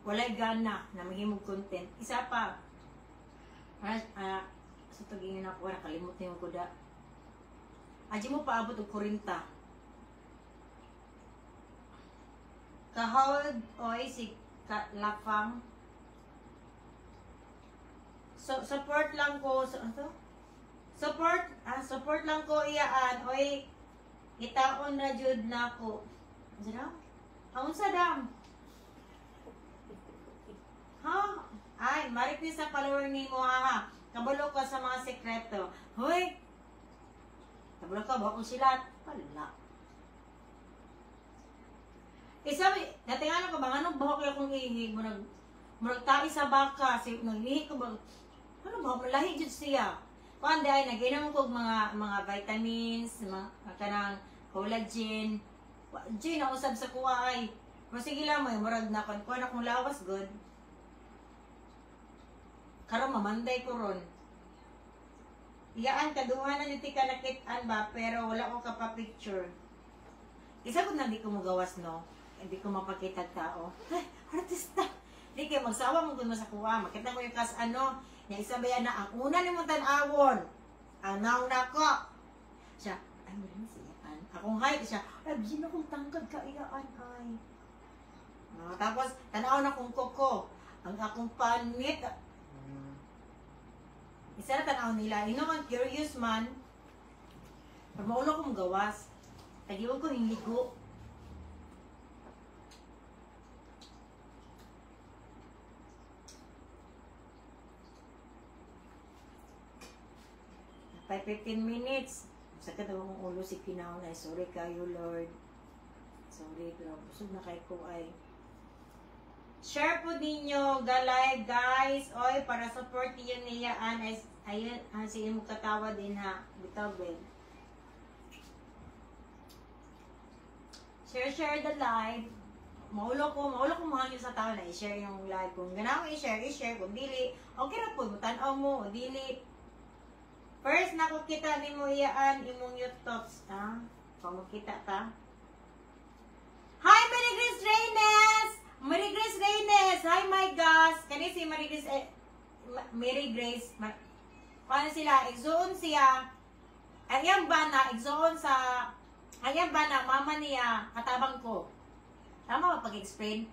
walay gana na maghimog content. Isa pa, sa tagingin ako, nakalimot na yung kuda. Aji mo paabot og 40. Kahawad oy si Lafang. So support lang ko support lang ko iyaan oy itaon na jud nako. Ano? Ang sa dam. Ha? Ay, maripis sa follower ni mo ha. Kabalo ka sa mga sekreto. Hoy. Kabalo ka ba kung sila pala. Isa, natingala ko ba, anong bahok yung kong ihi? Murag tayo sa baka, naglihi ko ba, ano ba, malahi dyan siya. Kung hindi ay, nag-inom ko mga vitamins, mga kanang collagen. Diyan, nausab sa kuha ay. Pero sige lang mo, murag na kuha na kong lawas, good. Karong mamanday ko ron. Iyaan, kaduhan na niti ka nakitaan ba, pero wala ko kapapicture. Isa ko na di ko magawas, no? Hindi ko mapakita tao. Ay, artista! Hindi kayo magsawa mo kung sa kuha. Makita ko yung kas ano. Yung isa ba yan na, ang una ni mo tanawon. Ang naong nako. Siya, ay, meron siya. Akong height siya, ay, bisin akong tangkad ka, iyaan, ay. Tapos, tanaw na kong koko. Ang akong panit. Isa na tanaw nila. Ang curious man. Pag maulo kong gawas, tagiwag ko yung ligo. 15 minutes. Sakit akong ulo si Kinaw na. Sorry kayo, Lord. Sorry, pero busog na kay ko ay. Share po ninyo the live, guys. Oy, para support niyo niya. Ayun, sige mo katawa din ha. Bitaw, Ben. Share the live. Maulo ko mahal nyo sa tao na i-share yung live. Kung ganaw i-share. Kung dili, okay na po. Tanaw mo, dili. First, nakukita ni mo iyaan imong YouTube. Ha? Kung makita ta. Hi, Mary Grace Reynes! Mary Grace Reynes! Hi, my gosh! Kani si Mary Grace, Mary Grace. Paano sila? Igzoon siya. Ayang bana, igzoon sa... Ayang bana, mama niya, katabang ko. Tama ba pag-explain?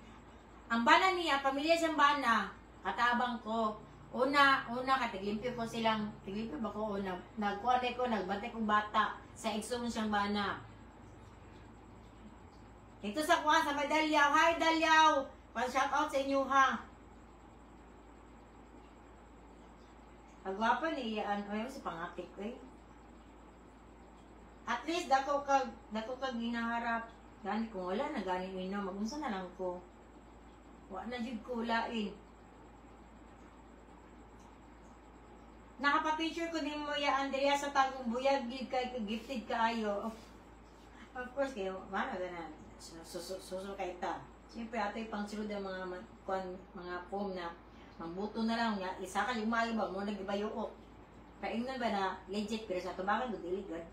Ang bana niya, pamilya siyang bana, katabang ko. Una, katiglimpyo ko silang, tiglimpyo ba ko? Nagkuwalay ko, nagbantay kong bata sa igsoon siyang bana. Ito sa kuha, sa may Dalyaw. Hi, Dalyaw! Pa-shout out sa inyo, ha? Agwapa ni Ian. Ayaw si pangatik, eh. At least, dako kag ginaharap. Gani kung wala na, gani mo na. Magunsa na lang ko. Wa na jud ko ulain. Nakapa-picture ko din mo ya Andrea sa tagong buyag gid kay gifted kaayo. Of course kayo, mano ganan. Suso kay ta. Siyempre ato'y pang sulod ang mga foam na mambuto na lang nga. Isa ka yung maayo ba mo nagibayo o. Paingnan ba na legit pero sa tubakan do dili good.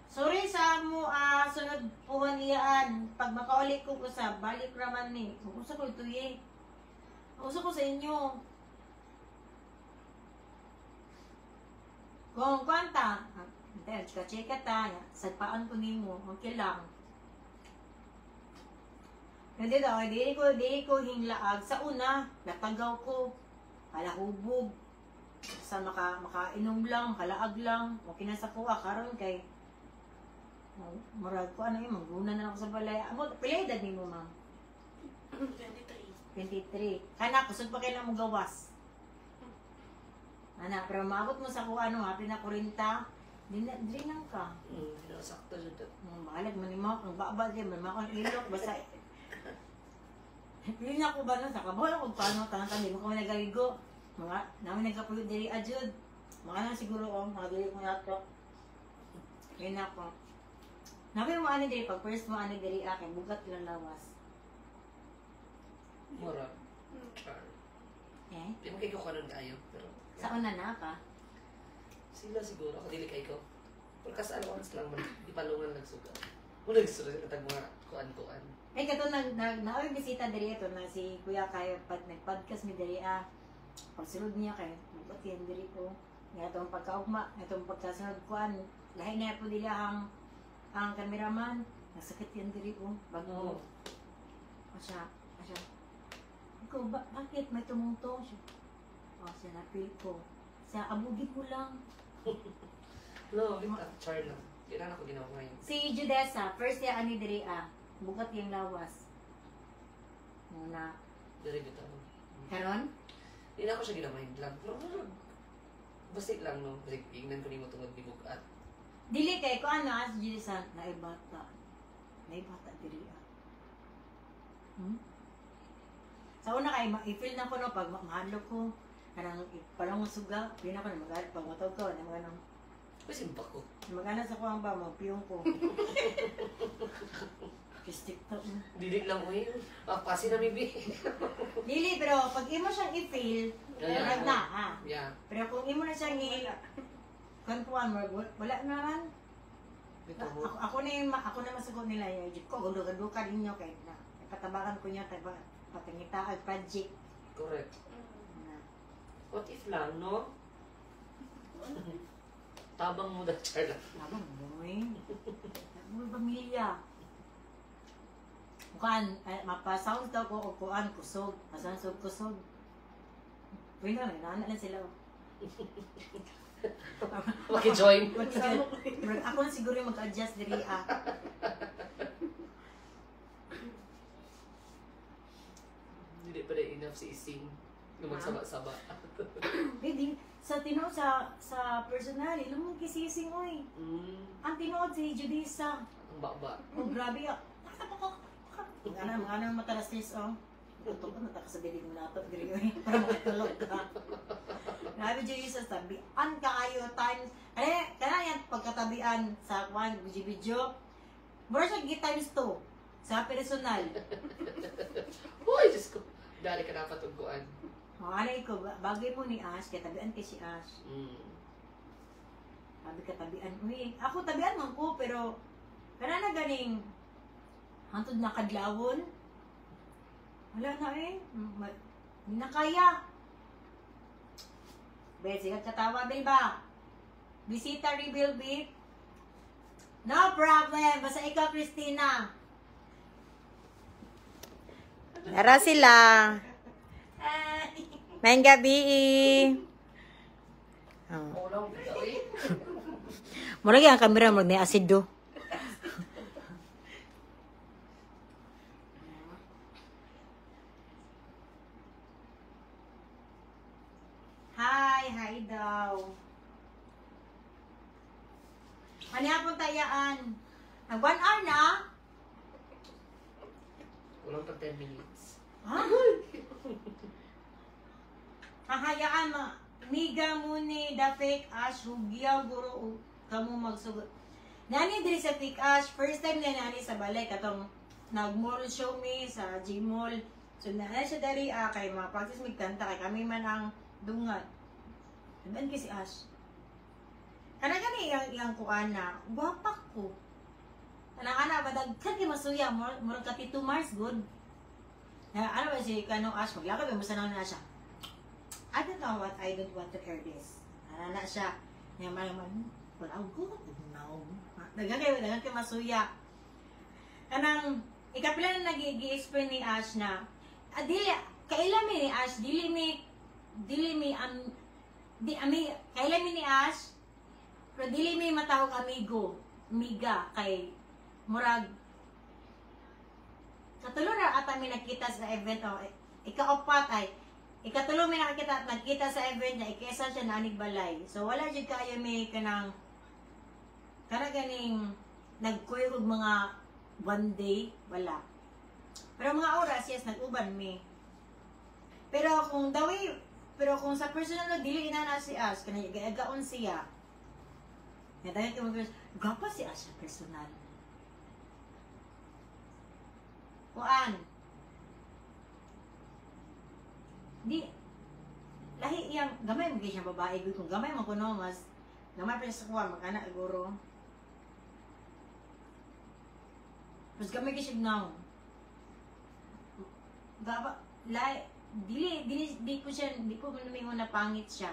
Sorry sa mo sunod puhan niyaan. Pag makauli ko usab, balik raman ni. Usa ko ito eh. Usa ko sa inyo. Kung kwanta, chika-chika ta, sagpaan ko nimo, okay lang. Hindi daw, di ko hinglaag. Sa una, natagaw ko, halahubog. Sa makainom lang, halaag lang. Okay na sa kuha, karon kay marag ko, ano yun, mangguna na ako sa balay. Pilay edad ni mo, ma'am? 23. 23. Kana, kusog pa kayo na mo gawas. Ana, pero maabot mo sa kung ano, happy na 40, di lang ka. Sakto siya. Balag, manimaw, ang babal din, manimaw ang ilok, basta. Hindi na ako ba nun, sa kabuhay ako, paano, tanang di mo kami nagaligo. Mga, namin nagkapuyo diri ajud. Mga lang siguro, mga diri ko nato. Yun ako. Nabi mo ani diri, pag first mo ani diri akin, bugat lang lawas. Mura. Char. Eh? Di mo kayo kanon kayo. Pero, Sa una na ka? sila siguro, ako dili kayo ko. Pero kasalawas lang man, di palungan nagsuga. Kung nagsuga, katag mga kuan-kuan. Eh, kato na bisita diri ito na si Kuya kayo, nag-podcast mi diri pagsunod niya kayo, bugat yan diri ko. Nga itong pagkaugma, itong pagkasunod kuan, lahi na po dili ang kameraman, nasakit yan diri ko. Bago, asya. Ikaw, bakit may tumungtong siya? Siya napil ko. Siya, abugin ko lang. No, char lang. Kailan ako ginawa ngayon. Si Judessa, first year ani diri bugat yung lawas. Muna. Dari bitaw. Karon? Hindi na ako siya ginamahin lang. Pero, basta lang, no? Kasi ingnan ko ni mo tungod di bukat. Dili kay ko ano as Judessa, naibata. Naibata diri Sa una kay i-feel na ko no pag mahadlok ko kanang palang suga, pili na ko na mag pag matawag ko na mga Kasi simpak ko. magana sa kuang ba magpiyong ko. Kistik to. Didik lang ko yun. Kasi na bibi. Dili pero pag imo siyang i-feel, Yeah. na Yeah. Pero kung imo na siyang kantuan mo, wala naman. Ako na masugot nila yung ko gulog-gulog ninyo kay na patabakan ko niya tayo patangitaag project. Correct. What if lang, no? Tabang mo na, Charla. Tabang boy. Tabang pamilya. Kuan, mapasound daw ko o kuan kusog. Masansog kusog. Pwede na, nana sila. Maki-join. Ako na siguro yung mag-adjust diri Hindi pa rin enough si Ising. Yung magsaba-saba. Hindi, sa tinuod sa personal, lumang kisising oy. Ang tinuod si Judisa. Ang baba. Oh, grabe ah. Mga matalastis oh. Tutok na taka sa dilig mo nato, diri oy. Para makatulog ka. Grabe Judisa, tabian kaayo times. Kana yan pagkatabian sa kwan video. Mura siya times 2 sa personal. Uy, Diyos ko. Dari ka dapat ugkuan. Alay ko, bagay mo ni Ash, kaya tabian kay si Ash. Sabi ka tabian, uy, ako tabian man ko, pero kana na ganing hantod na kadlawon. Wala na eh. Hindi na kaya. Bel, sigat katawa, Bel ba? Bisita reveal, Bel. No problem. Basta ikaw, Christina. Tara sila. Main gabi. Oh. Ulang bitaw eh. Mura ang kamera mo ni asido. Hi daw. Ano yapon tayaan? Nag 1 hour na? Ulang pag 10 minutes. Ha? Hahayaan ma. Miga mo ni da fake ash, hugyaw guro kamo magsugot. Nani diri sa fake ash, first time na nani sa balay katong nag-mall show me sa G-Mall. So nana siya dari kay mga practice migkanta kay kami man ang dungat. Sabihan kay si Ash. Kana gani iyang kuan na, guwapak ko. Ana badagkan kay masuya, murag ka 2 Mars good. Na ano ba si kanong Ash maglakad mo sa na siya. I don't know what I don't want to hear this. Na siya. Niya man wala ko. No. Dagan kay masuya. Kanang ikapila na nag-i-explain ni Ash na dili kailan ni Ash dili mi kailan ni Ash pero dili mi matawag amiga kay murag katulo na ata mi nakita sa event ikaapat ay, ikatulo may nagkita sa event niya, ikaisa siya na anig balay. So, wala dyan kayo may kanang, ganing, nagkuyo og mga one day, wala. Pero mga oras, yes, nag-uban me. Pero kung sa personal na dili inana si Ash, kanang gagaon siya. Nadagan ka mag gapa si Ash sa personal. Kuan. Di, lahi iyang, gamay mo siya babae, kung gamay mo kuno, mas, gamay pa siya sa kuwan, mag-anak aguro. Mas gamay ka siya now. Gaba, lahi, di ko manumingon na pangit siya.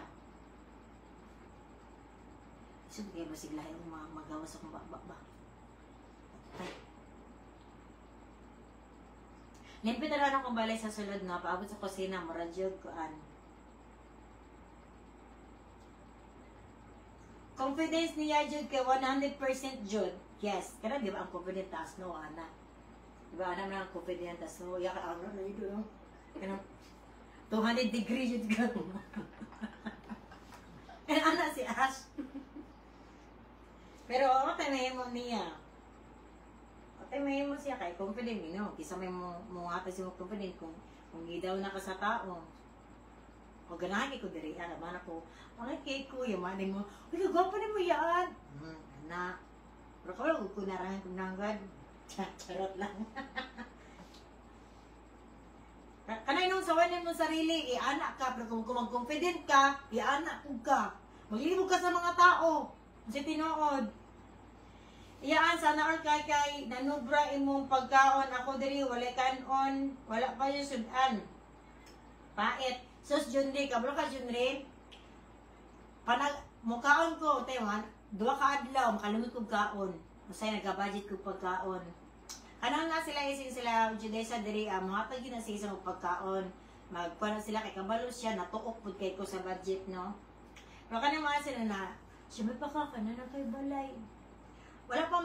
So, kaya basig lahi ang magawas akong ba. Ay. Nimpitaran akong balay sa sulod na, paabot sa kusina, maradyog koan. Confidence niya jud kay 100% jud. Yes, kada di ba ang confident taas no, ana. Di ba ana ang confident taas no, ya ka ano na ito no. Kanang 200 degree jud ka. Eh ana si Ash. Pero ako tayo mo niya. Tay may mo siya kay confident no. Kisa may mo ata si mo confident kung gidaw na ka sa tao. O ganahan ko diri ana man ako. Mga kay kuya man mo. Uy, gwapo ni mo yan. Na. Pero ko lang ko narangan kung nanggad. Charot lang. Kanay nung sawanin mo sarili, i-anak ka, pero kung mag-confident ka, i-anak ka. Maglibog ka sa mga tao. Kasi tinood. Iyaan sana or kay nanubra imong pagkaon ako diri wala kanon wala pa yung sudan. Pait. Sus Junri, kabro ka Junri. Panag mukaon ko tayo duha ka adlaw makalimot kog kaon. Masay nagka-budget kog pagkaon. Kanang na sila ising sila Judesa diri mohatag na siya sa pagkaon. Magkuha na sila kay kabalo siya natuok pud kay ko sa budget no. Pero kanang mga sila na siya may pakakanan na kay balay. Wala pa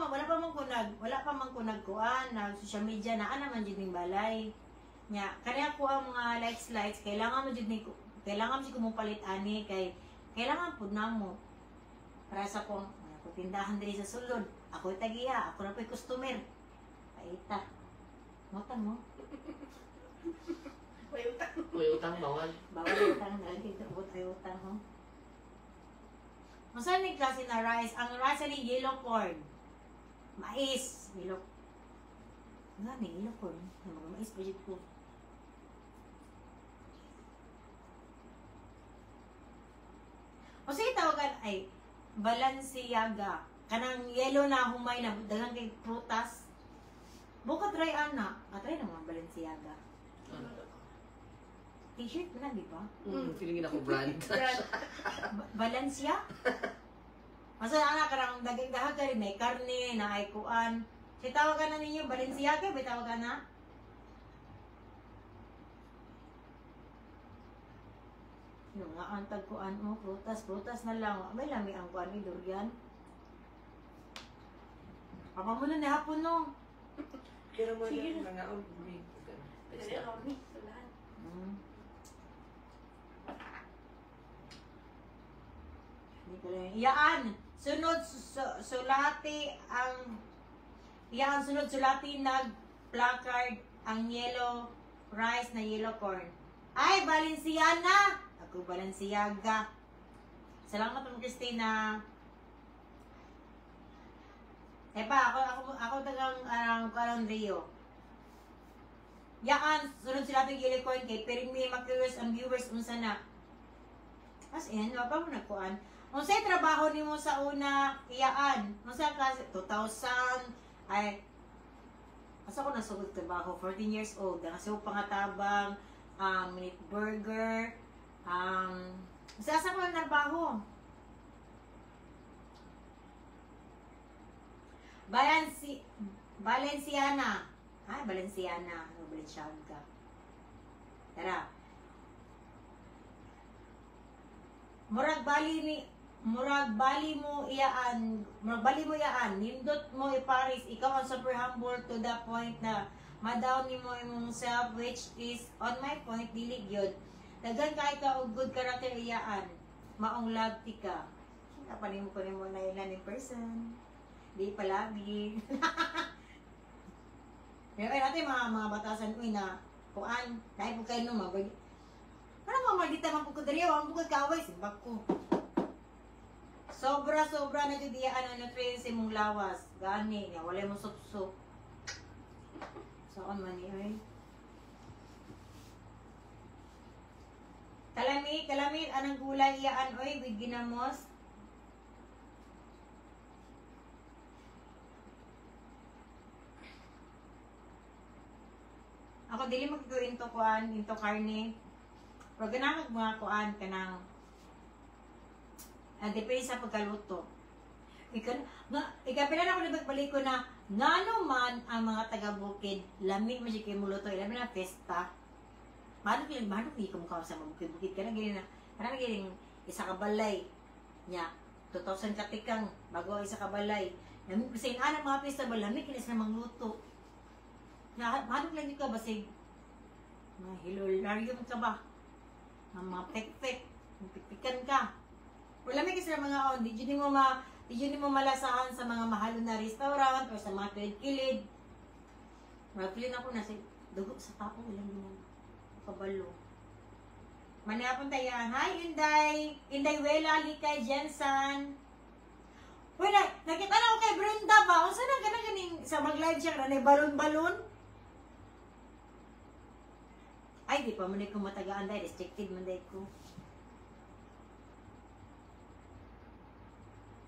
man kunag kuan na social media na ana man jud ning balay. Nya kaniya ko ang mga likes kailangan mo jud mo palit ani kay kailangan pud namo para sa kong tindahan diri sa sulod. Ako tagiha, ako na po'y customer. Paita. Motang mo. May utang bawal. Bawal utang na dito utang ho. Masan ni klase na rice? Ang rice ni yellow corn. Mais. Yellow. Nga ni yellow corn. Mga mais budget ko. O sige tawagan ay Balenciaga. Kanang yellow na humay na dagang kay prutas. Buka try ana. Try na mga Balenciaga. T-shirt mo na, di ba? Feeling ako brand. Balencia? Masa anak karang dagdag ka rin, may karne, na ay kuan. Si tawagan na ninyo, Balenciaga, may tawagan na? Yung nga ang tagkuan mo, prutas na lang. May lami ang kuan ni durian. Papa mo na ni hapon no. Kaya mo na nga ang Iyaan, sulati nag placard ang yellow rice na yellow corn. Ay, Balenciana! Ako Balenciaga. Salamat mo, Christina. Ako tagang Rio. Yaan, sunod sila itong yellow corn kay Perimi Makius ang viewers unsa na. As in, pa mo nagkuan. Unsay trabaho nimo sa una iyaan? Unsay klase 2000 ay asa ko nasugod trabaho 14 years old. Kasi pangatabang minute burger asa ko trabaho? Balenciana. Ay, Balenciana. Balenciaga. Tara. Murag bali mo iyaan, nindot mo i-Paris, ikaw ang super humble to the point na ma-down nimo imong self, which is on my point dili gyud. Daghan kay ka og good character iyaan. Maong love tika. Kapanin mo ko nimo na ilan in person. Di palagi. Pero ay natin mga batasan uy na kuan, dahil po kayo nung mabag. Ano mga magdita man po ko dali, ang bukod kaaway, simbak ko. Sobra na jud diya ano nutrients imong lawas. Gani niya, wala mo sup-sup. Saan man ni oy. Kalami anang gulay iyaan oy with ginamos. Ako dili magko into kuan, into karne. Pero ganang mga kuan kanang depende sa pagkaluto. Ikapila na ako nagbalik ko na ngano man ang mga taga-bukid, lami mo siya kayo muluto, lami na festa. Mano ko mukha sa bukid-bukid. Kanang giling isa ka balay niya. 2,000 katikang bago isa ka balay. Lami ko sa inanang mga festa ba, lami kinis na mangluto. Mano lang ka basig. Mga hilolarium ka ba? Mga pek-pek. Pikpikan ka. Wala may kasi mga on, di mo malasahan sa mga mahalo na restaurant or sa mga kilid-kilid. Mag-clean ako na sa dugo sa tao, walang ginang kabalo. Manapon tayo, hi Inday! Inday Wela, Likay, Jensen. Wala, nakita na ako kay Brenda ba? O saan na ganing sa mag-live siya na balon-balon? Ay, di pa mo na kong matagaan dahil restricted man dahil ko.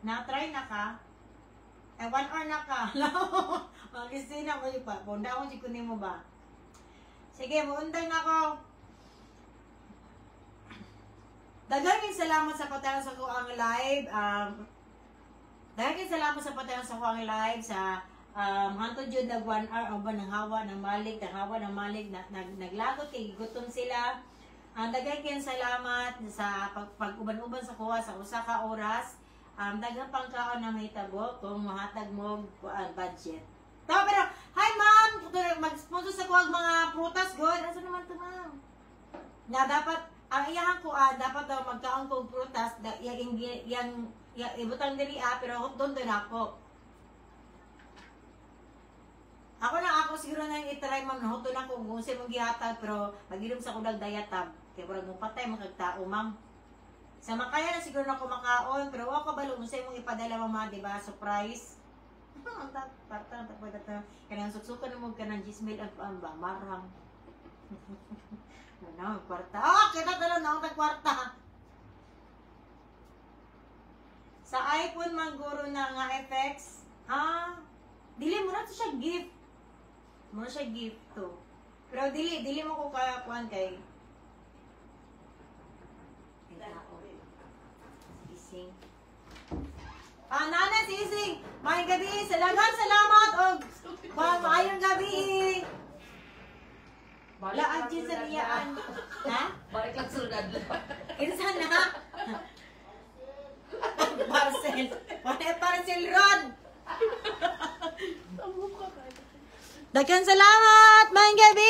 Na-try na ka? 1 hour na ka. Mag-isina mo yun pa. Bunda ako si kunin mo ba? Sige, muundan ako. Daghang salamat sa patayon sa kuang live. Daghang salamat sa patayon sa kuang live sa hantod jud nag 1 hour o ba nang hawa ng malig, naglagot kay gutom sila. Daghang salamat sa pag-uban-uban sa kuha sa usa ka oras. Daghang pangkaon na may tabo kung mahatag mo budget. Pero, hi ma'am! Mag-sponsor sa kuwag mga prutas, good. Asa naman ito ma'am? Na dapat, ang iyahang kuan, dapat daw magkaon kong prutas, ibutang diri pero doon ako. Ako siguro na yung itry ma'am, nahuto na kung sa'yo mong gihatag, pero mag-inom sa kulag dayatab. Kaya parang mong patay, magkagtao ma'am. Sa makaya na siguro na kumakaon, pero ako balo mo sa'yo mong ipadala mama, diba? Surprise. Kanang suksukan mo ka ng gismail ang marang. Ano, kwarta. Kita tala na ako kwarta. Sa iPhone mangguro na nga effects. Dili mo na ito siya gift. Mo siya gift to. Pero dili mo ko kaya kuhan kay Ising. Nana Ising, may gabi. Salamat og maayong gabi. Laag din sa niyaan. Ha? Balik lang sulad. Kinsa na? Parcel Ron. Daghang salamat, maayong gabi.